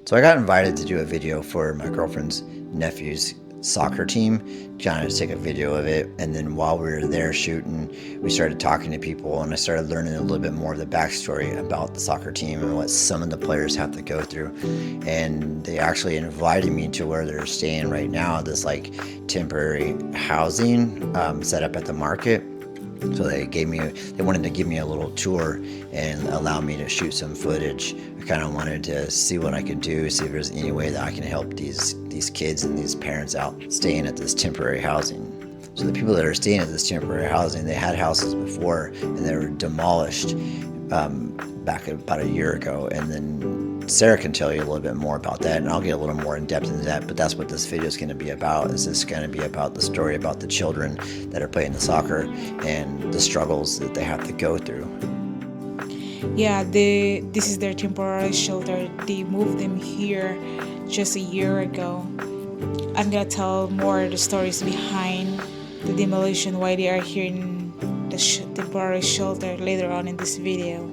So I got invited to do a video for my girlfriend's nephew's soccer team, trying to take a video of it. And then while we were there shooting, we started talking to people, and I started learning a little bit more of the backstory about the soccer team and what some of the players have to go through. And they actually invited me to where they're staying right now, this like temporary housing set up at the market. So they wanted to give me a little tour and allow me to shoot some footage. I kind of wanted to see what I could do, see if there's any way that I can help these kids and these parents out staying at this temporary housing. So the people that are staying at this temporary housing, they had houses before and they were demolished back about a year ago. And then Sarah can tell you a little bit more about that, and I'll get a little more in depth into that. But that's what this video is going to be about. Is this going to be about the story about the children that are playing the soccer and the struggles that they have to go through. Yeah, this is their temporary shelter. They moved them here just a year ago. I'm gonna tell more of the stories behind the demolition, why they are here in the temporary shelter later on in this video.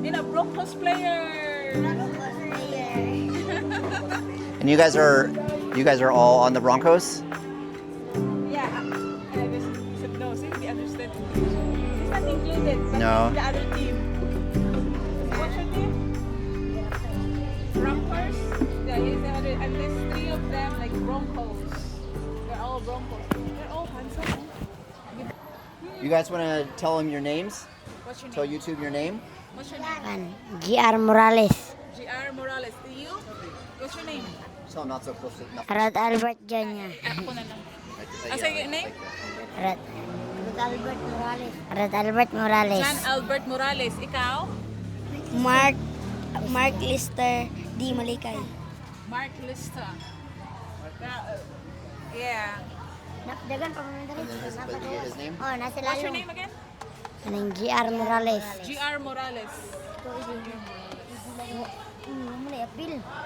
In a Broncos player. And you guys are all on the Broncos? Yeah, no, see, we understand. He's not included, but No. he's the other team. What's your team? Broncos? Yeah, he's the other, and there's three of them, like Broncos. They're all Broncos. They're all handsome. You guys want to tell them your names? What's your name? Tell YouTube your name? What's your name? GR Morales. GR Morales. You? What's your name? Tell them not so close to enough. Rod Albert Janya. Ako na lang. Asa your name? Rod Albert Morales. Rod Albert Morales. John Albert Morales. Ikaw? Mark Lister D. Malikay. Mark Lista. Yeah. Dagan pa mo And then but you get his name? Oh, nasa What's your lalo. name again? Anong GR Morales. GR Morales.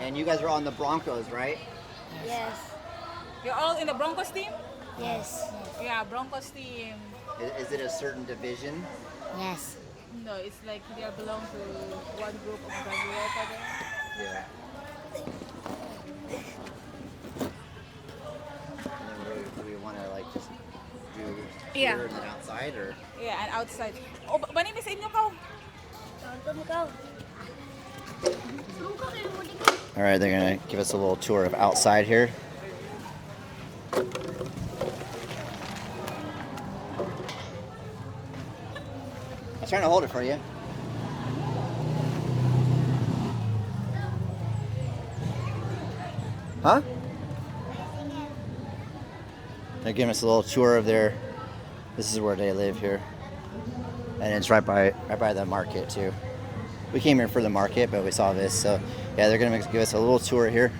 And you guys are on the Broncos, right? Yes. You're all in the Broncos team? Yes. Yeah, Broncos team. Is it a certain division? Yes. No, it's like they belong to one group of Gabriela there. Yeah. And then we want to like just do Yeah. here and then outside, or? Yeah, and outside. Oh, banin mi sa inyo ko. All right, they're gonna give us a little tour of outside here. I was trying to hold it for you. Huh? They're giving us a little tour of this is where they live here. And it's right by the market too. We came here for the market, but we saw this, so yeah, they're gonna give us a little tour here.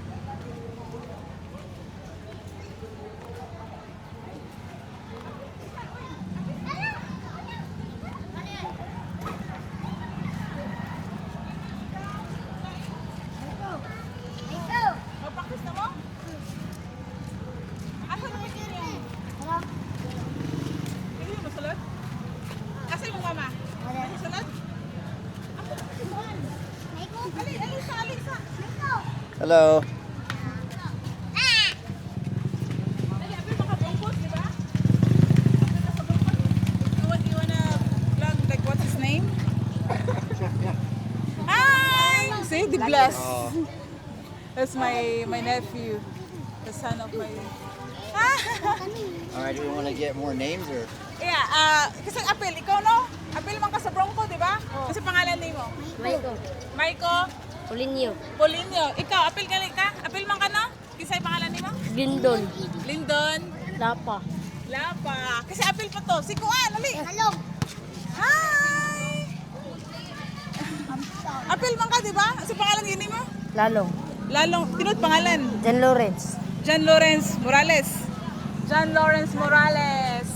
Mag-practice na mo? Asa na may kanya? Hindi mo masulot? Asa yung mama? Hindi masulot? Asa na may kanya? Alisa. Hello. Dali, apil mga Broncos, di ba? Apil ka sa Broncos. You wanna vlog, like, what's his name? Hi! See, the bless. Oh. That's my nephew, the son of my... All right, do we want to get more names or? Yeah, kasi apil, ikaw no? Apil man ka sa Bronco, di ba? Kasi pangalan ni mo? Maiko? Polinyo. Ikaw, apil ka? Apil man ka no? Kisay pangalan ni mo? Lindon? Lapa. Kasi apil pa to. Si Kuan, ali. Hello. Hi! Apil man ka, di ba? Kasi pangalan ni mo? Lalong, tinod pangalan? John Lawrence. John Lawrence Morales.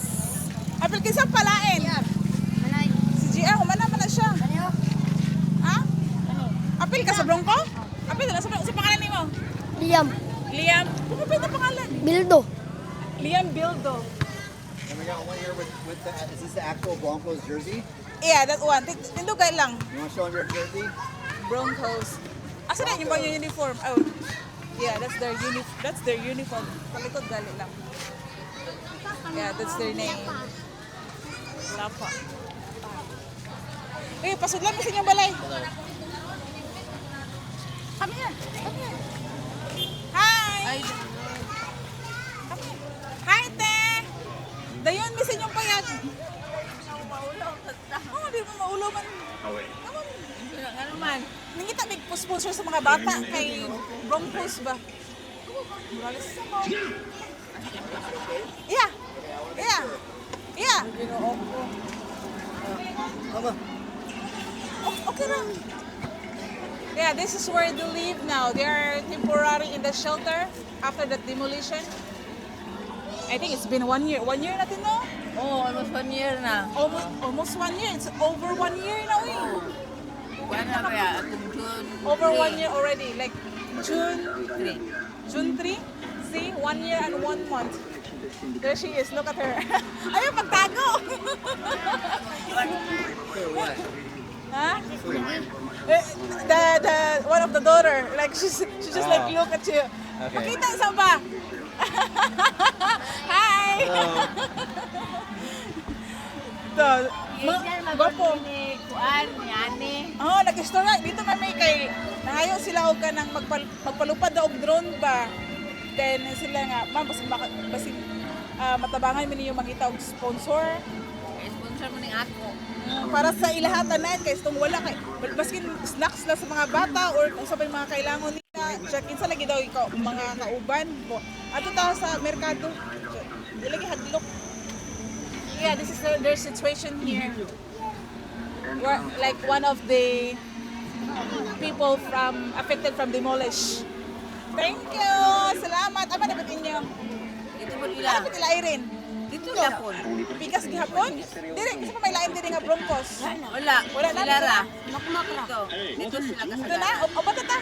Apil kinsa palain? Si GR, humana man na siya. Ha? Apil ka sa Bronco? Apil na sa pangalan ni mo? Liam. Liam? Ano pa yung pangalan? Bildo. Liam Bildo. we got one here with the, is this the actual Broncos jersey? Yeah, that one. Tindugay lang. You want to show them your jersey? Broncos. Asa na yung mga uniform? Oh. Yeah, that's their uniform. Palikod gali lang. Yeah, that's their name. Wala pa. Eh, pasudlan mo sa inyong balay. Come here. Come here. Hi! Come here. Hi, te! Dayon, miss inyong payag. Oh, di mo maulo man. Ano man? Nangita may sponsor sa mga bata kay Broncos ba? Morales mo. Yeah. Yeah. Yeah. Okay lang. Yeah, this is where they live now. They are temporary in the shelter after the demolition. I think it's been 1 year. 1 year natin, no? Oh, almost 1 year na. Almost 1 year. It's over 1 year now, eh. Kuan na ba ya? June Over 1 year already. Like June 3. June 3? See? 1 year and 1 month. There she is. Look at her. Ayaw pagtago. Huh? The one of the daughter. Like she just like look at you. Okay. Makita saan ba? Hi. Gwapo. Kuan yani. Oh, nag-istorya. Dito kami kay nangayo sila og kanang magpalupad og drone ba. Then sila nga, ma'am, basin matabangan mi niyo mangita og sponsor Sponsor mo ning ako. para sa ilahatanan kay itong wala kay baskin snacks la sa mga bata or kung sa may mga kailangan nila. Check-in sa lagi daw ikaw mga kauban po. Ato ta sa merkado. Ilagi hadlok. Yeah, this is their situation here. We're like one of the people affected from demolish. Thank you. Salamat. Ama dapat inyo. Dito mo Ano nila. pa tila Irene? Dito gapon. Pikas gihapon? Dire, isa pa may lain dire nga Broncos. Wala. Wala na, Sila ra. Makmak ra. Dito sila Ito kasala. na, o ba ta?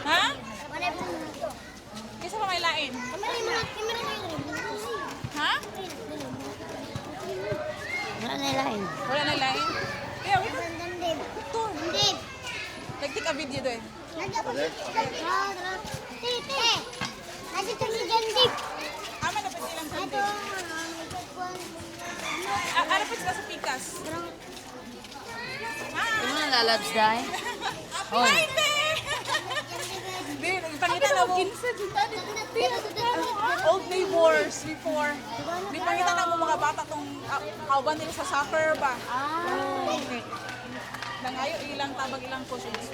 Ha? Wala po dito. Isa pa may lain. Kamera mo. Ha? Wala na lain. Wala na lain. Yeah, wait. Dandib. Ito. Dandib. Nag-take a video doon. Nandiyan po. Tite. Nasa ito ni Dandib. Ama dapat ilang Ito. kanto. Ano pa sila sa pikas? Ano na lalabs dai? Hi, te! Di, pangita na mo. Old neighbors before. Di pangita na mo mga bata tong kauban nila sa soccer ba? Okay. Nangayo ilang tabag ilang cushions.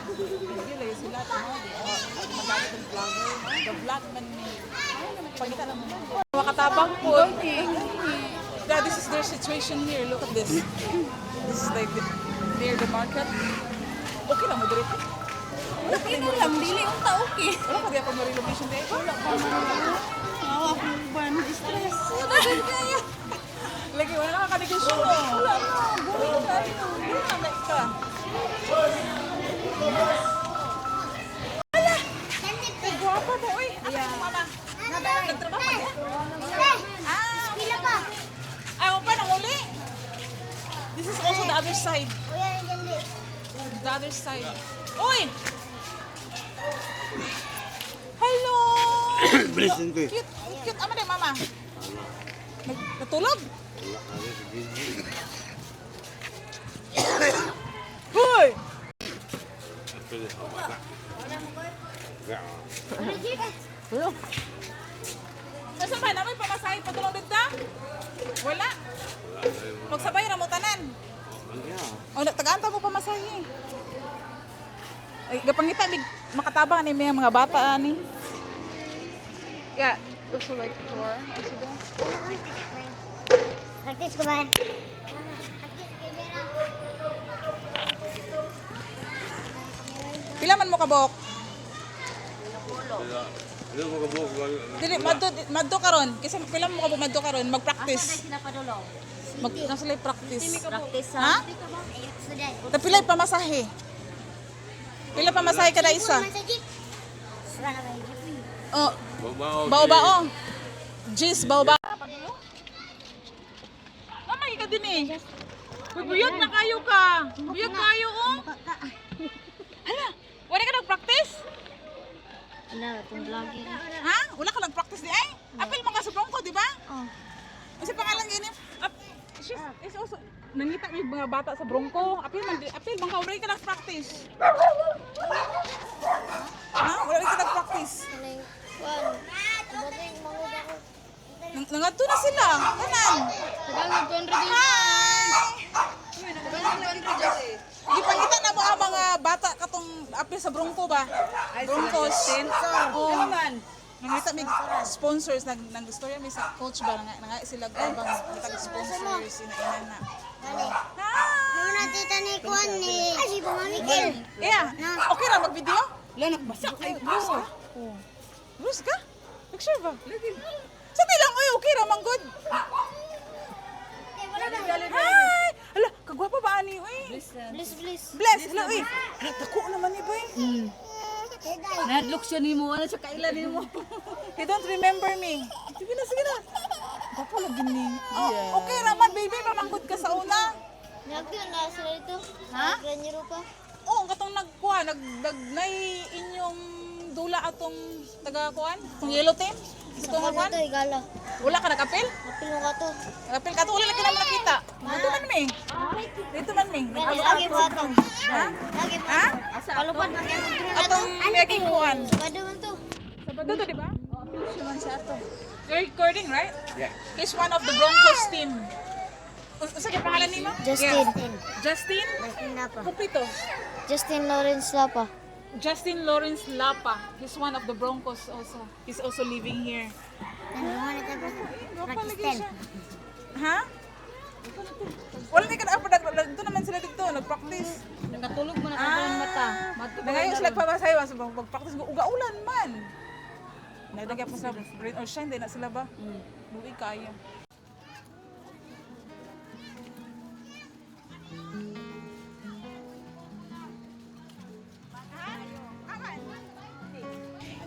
Gila yung sila. Magamit ang vlogger. The vlog man ni. Pangita na mo. Makatabang po. Yeah, this is their situation here. Look at this. This is like near the market. Okay lang mo dito. Wala pa rin mo lang. Dili yung taoki. Wala pa rin ako ma-relocation dito. Wala pa Awa ko ban. Stress. Lagi, wala ka kanegosyo. Wala na. Buhay tayo. Wala na like ka. Wala. Ay, guwapa mo. Uy, ako yung mama. Nagtrabaho pa niya? Pila pa. Ayaw pa, nanguli. This is also the other side. Kuya, yung Dandib. The other side. Uy! Hello! Cute. Cute. Ama din, mama. Natulog? Hoy! Hello. Saan ba? Namoy pamasahe pa tulong dito? Wala. Magsabay ra mo tanan. O, tagaan mo pamasahe. Ay, gapangita mig makatabang ni mga bata ani. Yeah, looks like tour. Practice ko ba? Pila man mo kabok? Dili madto karon kasi pila mo kabok madto karon mag-practice. Sila pa dulo. Nasulay practice. Practice Ha? Student. Tapilay pamasahe. Pila pamasahe kada isa? Wala na ba yung jeep? Oh, Bao-bao. Jis, bao-bao. Mama, ika din eh. Buyog na kayo ka. Buyog kayo, oh. Hala, wala ka nag-practice? Wala, itong vlogger. Ha? Wala ka nag-practice di ay? Apil mga sa Bronco, di ba? Oh. Kasi pangalan gini. Is also nangita may mga bata sa Bronco. Apil man ka wala ka nag-practice. Ha? Wala ka nag-practice. Kaling, kuwan. Bating, mangod ako. Nangadto na sila. Kanan. Tagalog, 200 yun. Ipakita na mo ang mga bata katong apil sa Bronco ba? Broncos. Oh. Nangita may sponsors nag-storya may sa coach ba nga sila bang nag-sponsors ina na. Dali. Hi. Muna tita ni kuwan ni. Ay, si Pumamikin. Yeah. Okay ra mag-video? Lanak basa kay Bruce ka? Oh. Bruce ka? Picture ba? Sa tilang oy okay ra man good. Hi. Ala, kagwapa ba ani oy? Bliss. Bless. Hello oy. Ala dako naman ni boy. Nadlok siya ni mo. Ano siya kailan ni mo? He don't remember me. Sige na. Gwapo lagi ni. Oh, okay ra man baby, mamanggod ka sa una. Nagyan na sila ito. Ha? Granero pa. Oo, katong nagkuha, nagnay inyong dula atong taga-kuan, itong yellow team. Gusto Sa nga kuan? to, igala. Wala ka nag-apil? Napilo ka to. Nag-apil ka to, wala lang ka naman nakita. Dito man mi. Dito man mi. Lagi po ato. Ha? Lagi po. Ha? Palupad na kayo. Atong making kuan. Sabado man to. Sabado to, di ba? You're recording, right? Yeah. He's one of the Broncos team. Usa ka pangalan nimo? Justin. Justin? Justin Lapa. Kupito. Justin Lawrence Lapa. Justin Lawrence Lapa. He's one of the Broncos also. He's also living here. Nandungan ito po. Practice 10. Ha? Wala na ka na dito naman sila dito, nag-practice. Nakatulog mo na kabalang mata. Nangayon sila papasayo sa mag-practice uga-ulan man. Nagdagya po sa rain or shine, di na sila ba? Buwi kaya.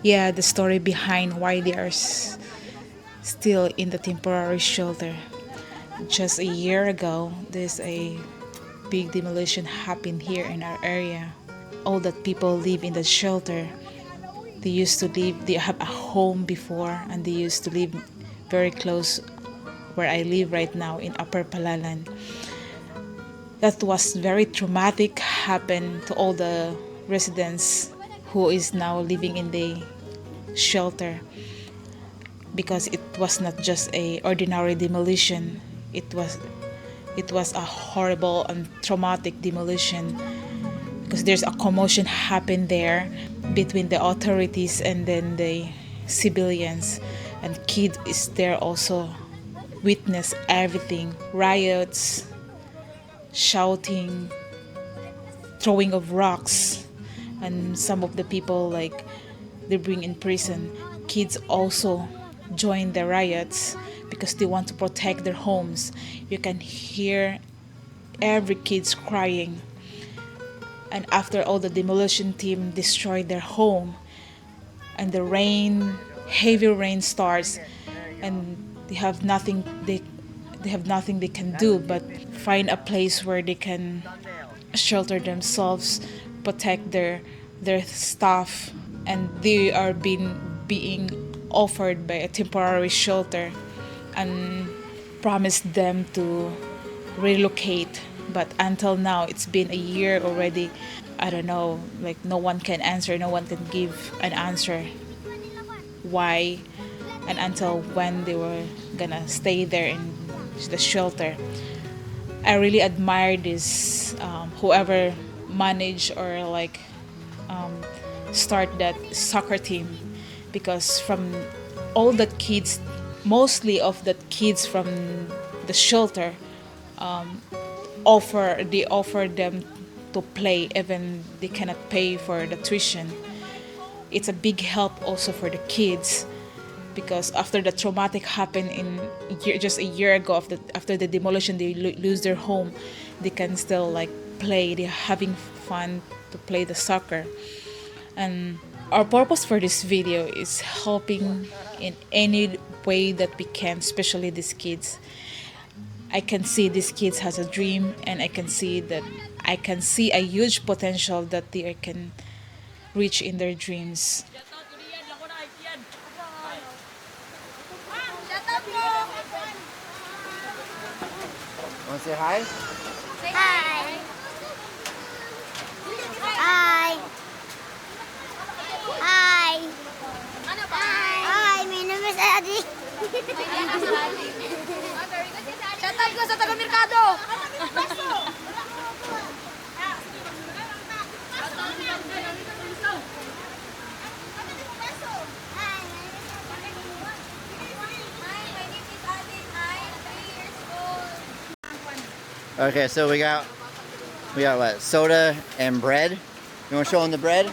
Yeah, the story behind why they are still in the temporary shelter. Just a year ago, there's a big demolition happened here in our area. All that people live in the shelter. They used to live, they have a home before, and they used to live very close where I live right now in Upper Palalan. That was very traumatic, happened to all the residents who is now living in the shelter, because it was not just a ordinary demolition. It was a horrible and traumatic demolition, because there's a commotion happened there between the authorities and then the civilians, and kid is there also witness everything, riots, shouting, throwing of rocks, and some of the people like they bring in prison. Kids also join the riots because they want to protect their homes. You can hear every kid's crying. And after all the demolition team destroyed their home, and the heavy rain starts, and they have nothing they can do but find a place where they can shelter themselves, protect their stuff, and they are being offered by a temporary shelter and promised them to relocate. But until now, it's been a year already. I don't know, like no one can give an answer why and until when they were gonna stay there in the shelter. I really admire this whoever managed or start that soccer team, because from all the kids, mostly of the kids from the shelter, they offer them to play even they cannot pay for the tuition. It's a big help also for the kids, because after the traumatic happened just a year ago, after the demolition, they lose their home, they can still play, they're having fun to play the soccer. And Our purpose for this video is helping in any way that we can, especially these kids. I can see these kids has a dream, and I can see a huge potential that they can reach in their dreams. Want to say hi? Hi. Hi. Hi. Hi, my name is Adi. Shoutout ko sa taga-merkado! Okay, so we got what? Soda and bread. You want to show them the bread?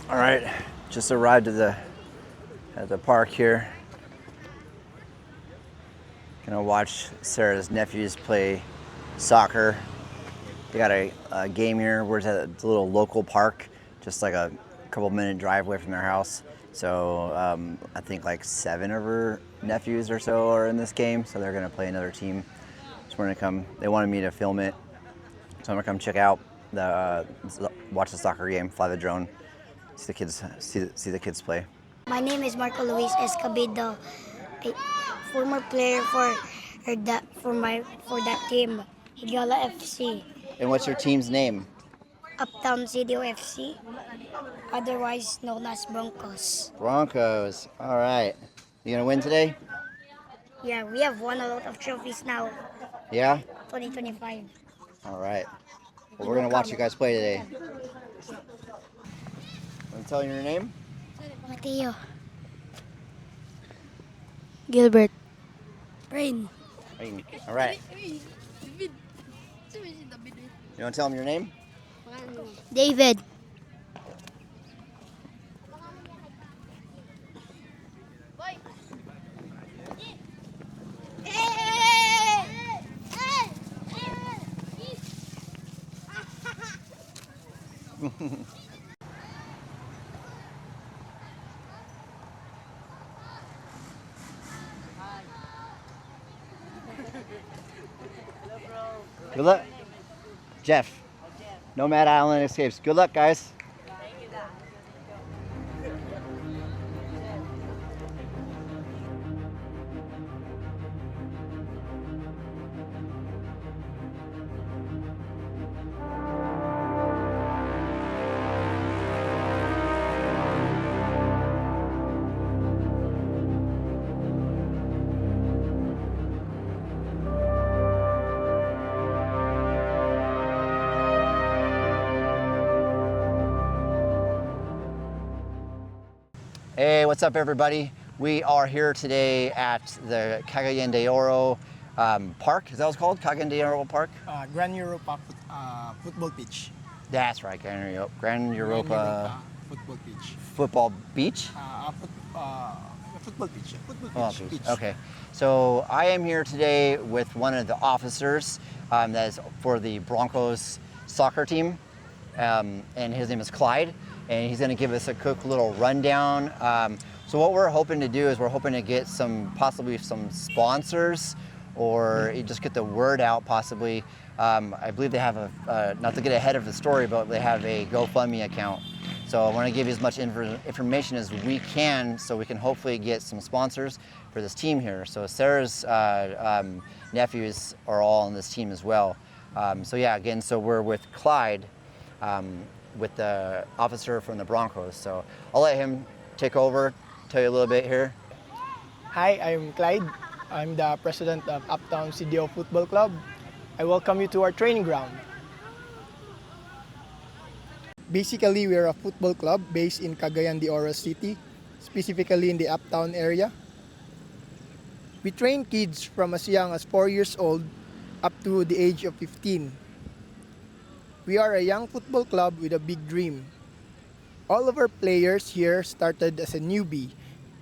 All right, just arrived at the park here. Gonna watch Sarah's nephews play soccer. They got a game here. We're at a little local park, just like a couple-minute drive away from their house. So I think like 7 of her nephews or so are in this game. So they're gonna play another team. So we're gonna come. They wanted me to film it, so I'm gonna come check out watch the soccer game, fly the drone. See the kids, see the kids play. My name is Marco Luis Escobedo, a former player for that team, Higala FC, And what's your team's name? Uptown CDO FC, otherwise known as Broncos. Broncos. All right. You gonna win today? Yeah, we have won a lot of trophies now, Yeah. 2025. All right. Well, we're gonna watch you guys play today. Want to tell your name? Mateo. Gilbert. Brain. All right. You want to tell them your name? David. Good luck. Jeff. Nomad Island Escapes. Good luck, guys. Hey, what's up, everybody? We are here today at the Cagayan de Oro Park. Is that what it's called? Cagayan de Oro Park? Grand Europa football pitch. That's right, Grand Europa Football pitch. Football Beach? Football pitch. Oh, okay. So I am here today with one of the officers that is for the Broncos soccer team, and his name is Clyde, and he's going to give us a quick little rundown. So what we're hoping to do is we're hoping to get possibly some sponsors, or just get the word out possibly. I believe they have not to get ahead of the story, but they have a GoFundMe account. So I want to give you as much information as we can so we can hopefully get some sponsors for this team here. So Sarah's nephews are all on this team as well. So yeah, again, so we're with Clyde, with the officer from the Broncos. So I'll let him take over, tell you a little bit here. Hi, I'm Clyde. I'm the president of Uptown CDO Football Club. I welcome you to our training ground. Basically, we're a football club based in Cagayan de Oro City, specifically in the Uptown area. We train kids from as young as 4 years old up to the age of 15. We are a young football club with a big dream. All of our players here started as a newbie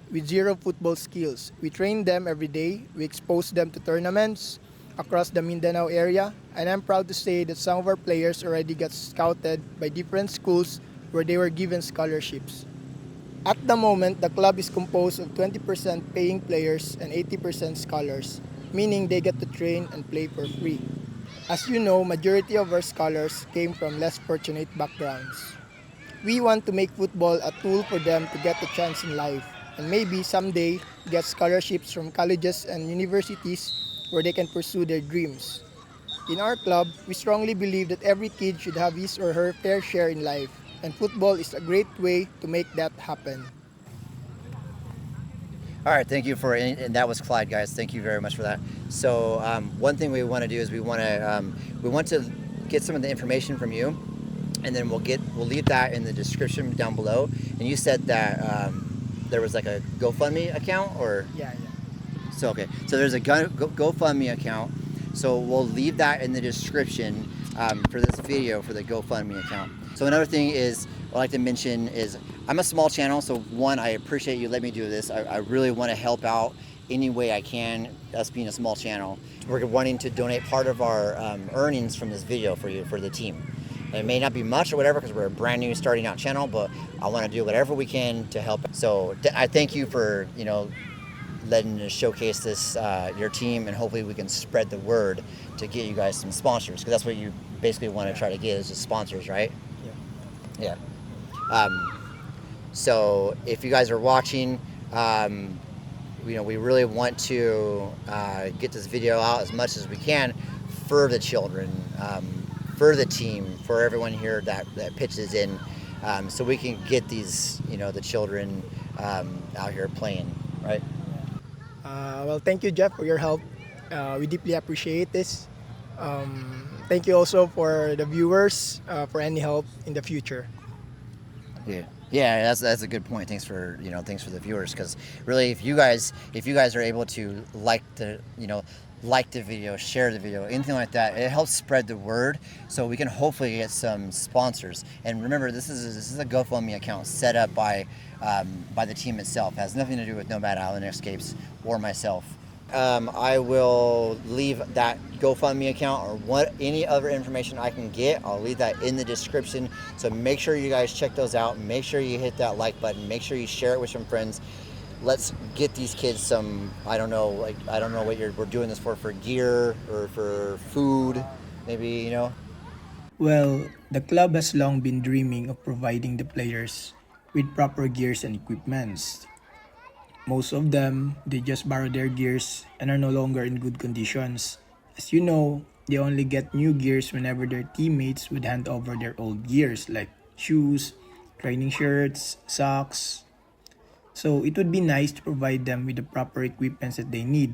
with zero football skills. We train them every day. We expose them to tournaments across the Mindanao area, and I'm proud to say that some of our players already got scouted by different schools where they were given scholarships. At the moment, the club is composed of 20% paying players and 80% scholars, meaning they get to train and play for free. As you know, majority of our scholars came from less fortunate backgrounds. We want to make football a tool for them to get a chance in life, and maybe someday get scholarships from colleges and universities where they can pursue their dreams. In our club, we strongly believe that every kid should have his or her fair share in life, and football is a great way to make that happen. All right, thank you and that was Clyde, guys. Thank you very much for that. So one thing we want to do is we want to get some of the information from you, and then we'll leave that in the description down below. And you said that there was like a GoFundMe account, or Yeah. so okay. So there's a GoFundMe account. So we'll leave that in the description for this video for the GoFundMe account. So another thing is I'd like to mention is I'm a small channel, so one, I appreciate you letting me do this. I really want to help out any way I can, us being a small channel. We're wanting to donate part of our earnings from this video for the team. And it may not be much or whatever because we're a brand new starting out channel, but I want to do whatever we can to help. So I thank you for letting us showcase this your team, and hopefully we can spread the word to get you guys some sponsors, because that's what you basically want to try to get is just sponsors, right? Yeah. So if you guys are watching, we really want to get this video out as much as we can for the children, for the team, for everyone here that pitches in, so we can get these, the children out here playing, right? Well, thank you, Jeff, for your help. We deeply appreciate this. Thank you also for the viewers for any help in the future. Yeah, that's a good point. Thanks for the viewers, because really, if you guys are able to like the video, share the video, anything like that, it helps spread the word, so we can hopefully get some sponsors. And remember, this is a GoFundMe account set up by the team itself. It has nothing to do with Nomad Island Escapes or myself. I will leave that GoFundMe account, or any other information I can get, I'll leave that in the description. So make sure you guys check those out. Make sure you hit that like button. Make sure you share it with some friends. Let's get these kids some, I don't know what we're doing this for gear or for food, maybe, Well, the club has long been dreaming of providing the players with proper gears and equipments. Most of them, they just borrow their gears and are no longer in good conditions. As you know, they only get new gears whenever their teammates would hand over their old gears like shoes, training shirts, socks. So it would be nice to provide them with the proper equipments that they need.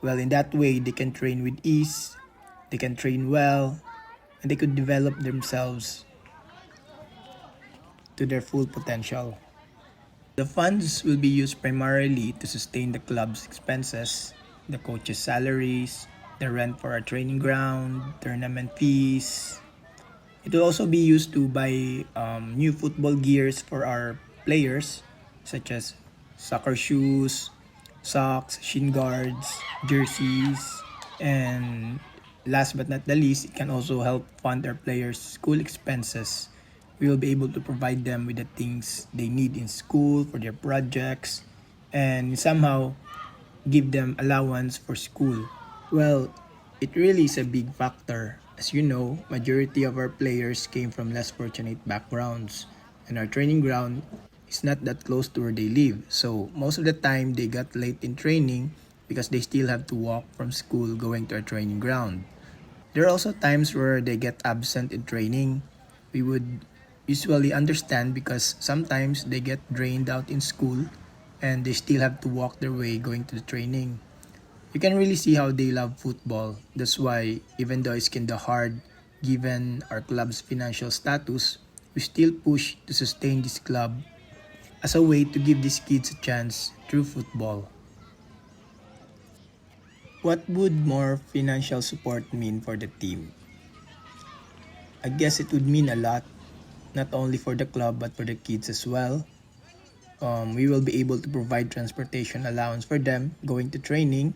Well, in that way, they can train with ease, they can train well, and they could develop themselves to their full potential. The funds will be used primarily to sustain the club's expenses, the coaches' salaries, the rent for our training ground, tournament fees. It will also be used to buy new football gears for our players, such as soccer shoes, socks, shin guards, jerseys, and last but not the least, it can also help fund our players' school expenses. We will be able to provide them with the things they need in school for their projects, and somehow give them allowance for school. Well, it really is a big factor. As you know, majority of our players came from less fortunate backgrounds, and our training ground is not that close to where they live. So most of the time they got late in training because they still have to walk from school going to our training ground. There are also times where they get absent in training. We would usually understand because sometimes they get drained out in school and they still have to walk their way going to the training. You can really see how they love football. That's why, even though it's kinda hard given our club's financial status, we still push to sustain this club as a way to give these kids a chance through football. What would more financial support mean for the team? I guess it would mean a lot, not only for the club but for the kids as well. We will be able to provide transportation allowance for them going to training.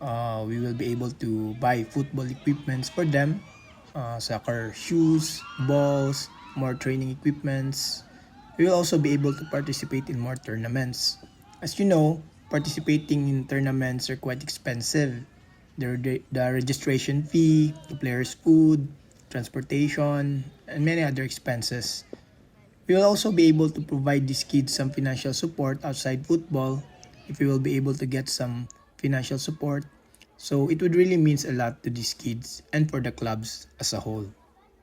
We will be able to buy football equipments for them, soccer shoes, balls, more training equipments. We will also be able to participate in more tournaments. As you know, participating in tournaments are quite expensive. The registration fee, the players' food, transportation, and many other expenses. We will also be able to provide these kids some financial support outside football if we will be able to get some financial support. So it would really means a lot to these kids and for the clubs as a whole.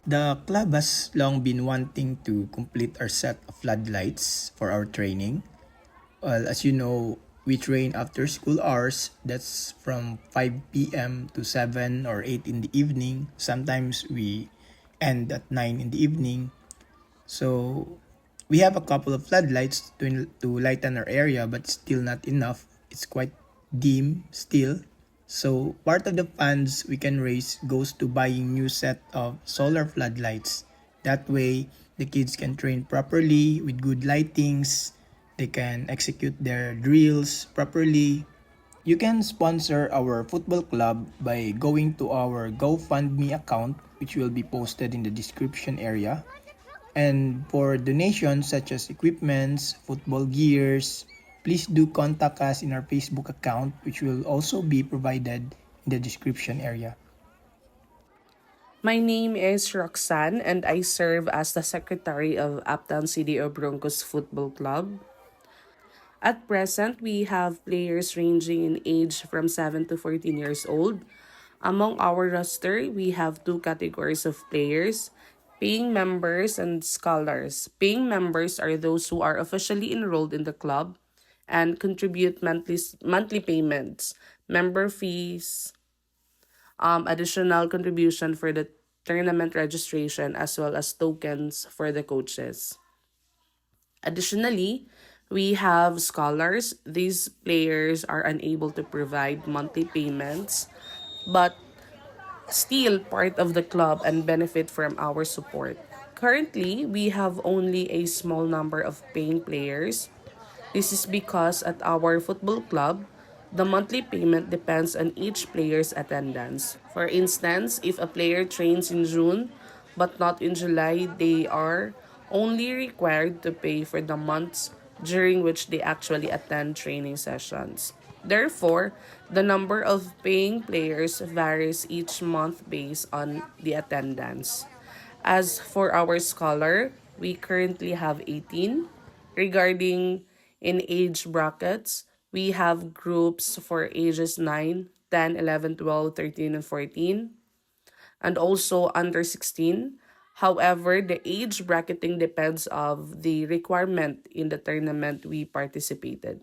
The club has long been wanting to complete our set of floodlights for our training. Well, as you know, we train after school hours. That's from 5 p.m. to 7 or 8 in the evening. Sometimes we end at 9 in the evening. So we have a couple of floodlights to lighten our area, but still not enough. It's quite dim still. So part of the funds we can raise goes to buying new set of solar floodlights. That way, the kids can train properly with good lightings. They can execute their drills properly. You can sponsor our football club by going to our GoFundMe account, which will be posted in the description area. And for donations such as equipments, football gears, please do contact us in our Facebook account, which will also be provided in the description area. My name is Roxanne and I serve as the secretary of Uptown CDO Broncos Football Club. At present, we have players ranging in age from 7 to 14 years old. Among our roster, we have two categories of players, paying members and scholars. Paying members are those who are officially enrolled in the club and contribute monthly payments, member fees, additional contribution for the tournament registration, as well as tokens for the coaches. Additionally, we have scholars. These players are unable to provide monthly payments, but still part of the club and benefit from our support. Currently, we have only a small number of paying players. This is because at our football club, the monthly payment depends on each player's attendance. For instance, if a player trains in June but not in July, they are only required to pay for the months during which they actually attend training sessions. Therefore, the number of paying players varies each month based on the attendance. As for our scholar, we currently have 18. Regarding in age brackets, we have groups for ages 9, 10, 11, 12, 13, and 14, and also under 16. However, the age bracketing depends of the requirement in the tournament we participated.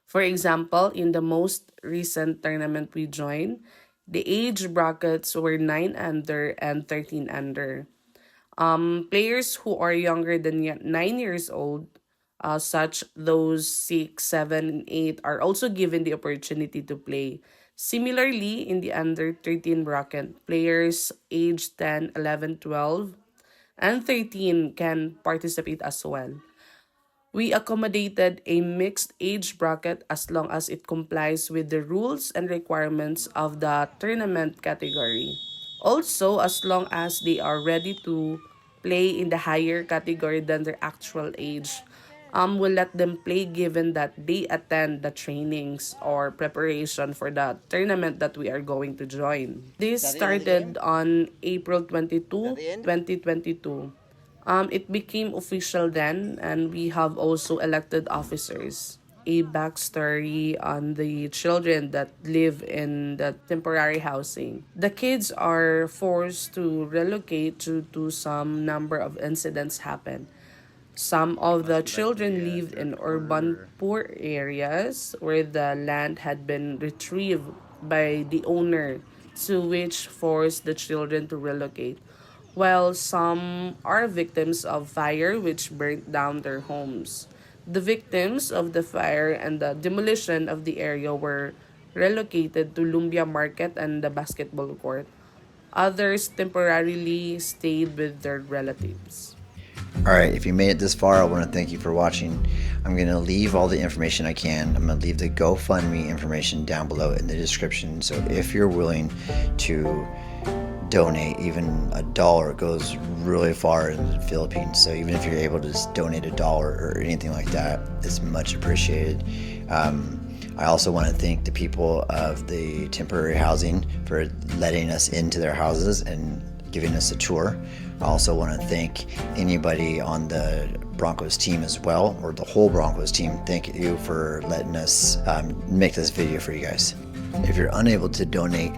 For example, in the most recent tournament we joined, the age brackets were 9 under and 13 under. Players who are younger than 9 years old, such those 6, 7, and 8, are also given the opportunity to play. Similarly, in the under 13 bracket, players aged 10, 11, 12, and 13 can participate as well. We accommodated a mixed age bracket as long as it complies with the rules and requirements of the tournament category. Also, as long as they are ready to play in the higher category than their actual age, we'll let them play given that they attend the trainings or preparation for the tournament that we are going to join. This started on April 22, 2022. It became official then, and we have also elected officers. A backstory on the children that live in the temporary housing. The kids are forced to relocate due to some number of incidents happen. Some of the children lived in urban poor areas where the land had been retrieved by the owner, to which forced the children to relocate, while some are victims of fire which burnt down their homes. The victims of the fire and the demolition of the area were relocated to Lumbia Market and the basketball court. Others temporarily stayed with their relatives. All right, if you made it this far, I want to thank you for watching. I'm going to leave all the information I can. I'm going to leave the GoFundMe information down below in the description. So if you're willing to donate, even $1 goes really far in the Philippines. So even if you're able to just donate $1 or anything like that, it's much appreciated. I also want to thank the people of the temporary housing for letting us into their houses and giving us a tour. I also want to thank anybody on the Broncos team as well, or the whole Broncos team. Thank you for letting us make this video for you guys. If you're unable to donate,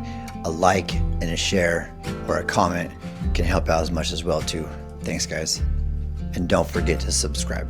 a like and a share or a comment can help out as much as well too. Thanks guys. And don't forget to subscribe.